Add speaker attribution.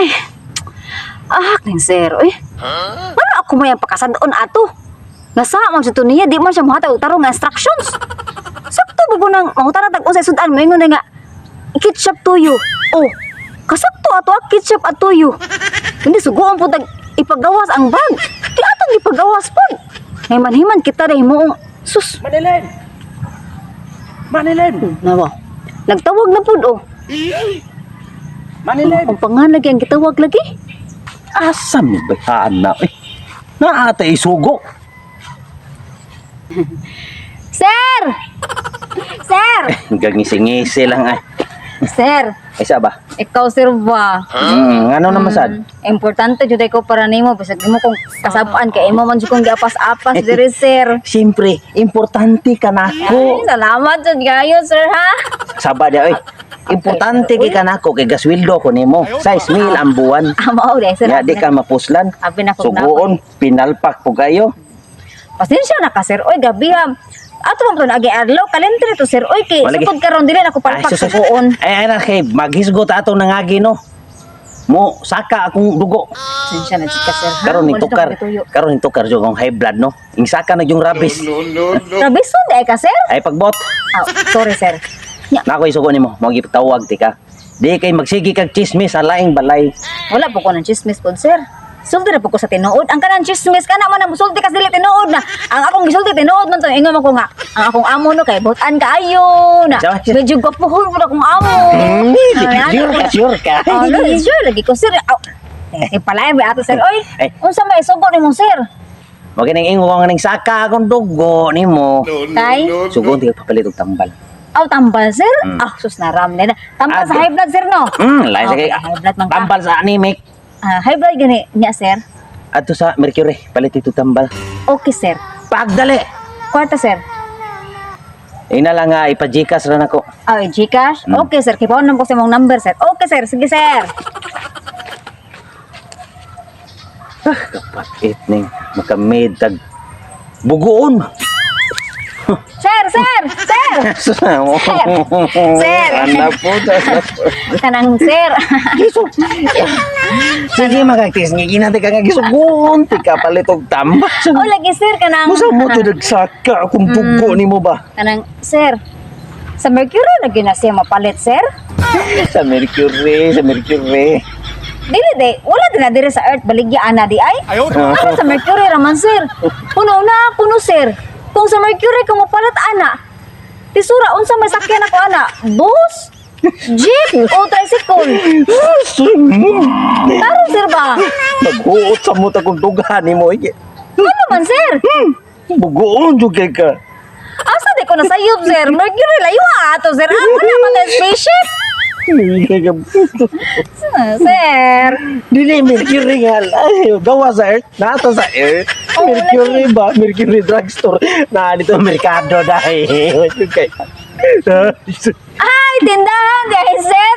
Speaker 1: Ay. Ning sir, oy. Ano ako mo yung pakasadon ato? Nasa man sa niya, di man siya muhatag og tarong nga instructions. Sakto ba nang mangutan na tag-unsay sudan mo ingon nga ketchup tuyo. Oh, kasakto ato ketchup at tuyo. Hindi suguan po tag ipagawas ang bag. Di atong ipagawas po. Himan-himan kita rin mo. Sus.
Speaker 2: Manilin! Manilin!
Speaker 1: Nawa. Nagtawag na po oh.
Speaker 2: Manilin!
Speaker 1: Ang panganag ang gitawag lagi.
Speaker 2: Asam ni bayan na eh. Naata isugo.
Speaker 1: Sir! Sir!
Speaker 2: Gangisi-ngisi lang ay.
Speaker 1: Sir,
Speaker 2: Isa ba?
Speaker 1: ikaw sir ba?
Speaker 2: Ano naman sad?
Speaker 1: Importante jud ko para nimo bisag mo kung kasabaan kay imo man jud kong giapas-apas diri sir.
Speaker 2: Siyempre, importante ka na
Speaker 1: Ay,
Speaker 2: ako.
Speaker 1: salamat jud kayo sir ha.
Speaker 2: Saba dia oy. Importante kay ka na ako kay gasweldo ko nimo. 6,000 ang buwan.
Speaker 1: Mao di sir.
Speaker 2: Ya di ka mapuslan.
Speaker 1: Abi na ko
Speaker 2: Suguon, pinalpak po kayo.
Speaker 1: Pasensya na ka sir. Oy gabi ha. Ato man to agi adlaw kalendar to sir. Oy kay
Speaker 2: Wala,
Speaker 1: sukod karon dili na ko palpak
Speaker 2: sus, sus.
Speaker 1: suguon.
Speaker 2: Ay na kay maghisgot ato nangagi no. Mo saka akong dugo.
Speaker 1: Pasensya na jud ka sir. ha?
Speaker 2: Karon ni
Speaker 1: Wala
Speaker 2: tukar.
Speaker 1: na ko gituyo.
Speaker 2: Karon ni tukar jud ang high blood no. Ing saka na yung rabies.
Speaker 1: Rabison di ka sir?
Speaker 2: Ay pagbot.
Speaker 1: Oh, sorry sir. Nya,
Speaker 2: Nako isugo nimo, mo gipatawag ti ka. Di kay magsigi kag chismis sa laing balay.
Speaker 1: wala po ko ng chismis pod sir. Sulti na po ko sa tinuod. Ang kanang chismis kana man ang sulti ka dili tinuod na. Ang akong gisulti tinuod man to ingon man ko nga. Ang akong amo no kay butan kaayo na.
Speaker 2: Sawa, sir.
Speaker 1: Medyo gwapuhon pud akong amo.
Speaker 2: Sure ka.
Speaker 1: Oh, no, sure lagi ko sir. Ipalayan ba ato sir? Oy,
Speaker 2: Ay.
Speaker 1: unsa may sugo nimo sir?
Speaker 2: Mo gining ingo nga ning saka akong dugo nimo.
Speaker 1: Kay
Speaker 2: Sugon ti papalit og tambal.
Speaker 1: aw tambal sir? Ah, sus na ram na. Tambal sa
Speaker 2: Ado.
Speaker 1: high blood sir no?
Speaker 2: Lain sa kay
Speaker 1: high blood man ka.
Speaker 2: tambal sa anemic.
Speaker 1: High blood gani niya sir.
Speaker 2: Adto sa Mercury, palit ito tambal.
Speaker 1: Okay sir.
Speaker 2: Pagdali.
Speaker 1: Kwarta sir.
Speaker 2: Ina lang nga ipajikas ra nako.
Speaker 1: Ay, Gcash? Okay, sir. Kipaon lang po sa mong number, sir. Okay, sir. Sige, sir.
Speaker 2: Kapakit ning makamid tag bugoon.
Speaker 1: Sir, sir, sir. Sir.
Speaker 2: Anak po.
Speaker 1: Kanang, sir.
Speaker 2: Sige magaktis nga ginati ka nga gisugon ti ka palit og tambal.
Speaker 1: Oh, lagi, sir. Kanang,
Speaker 2: Musa mo ti nagsaka akong dugo nimo ba?
Speaker 1: kanang, sir. Sa Mercury, lagi na siya mapalit, sir.
Speaker 2: Sa Mercury, sa Mercury.
Speaker 1: Dili, di. Wala din na dire sa Earth. Baligya, ana, di ay. Ano sa Mercury, raman, sir. Puno na, puno, sir. Kung sa Mercury, kung mapalit, ana. Tisura, unsa may sakyan ako, ana. Bus, jeep, o tricycle. Taro, sir ba?
Speaker 2: Nag-uot sa mo takong dugan nimo.
Speaker 1: Ano man, sir?
Speaker 2: Bugoon jud kay ka.
Speaker 1: Asa di ko nasayop, sir? Mercury, layo ato, sir. Ako naman na spaceship. Sir.
Speaker 2: Dili Mercury nga. Ay, gawa sa Earth. Nata sa Earth.
Speaker 1: Oh,
Speaker 2: Mercury ba? Mercury drugstore. Na dito Mercado dahil. Okay.
Speaker 1: Ay, tindahan, guys, sir.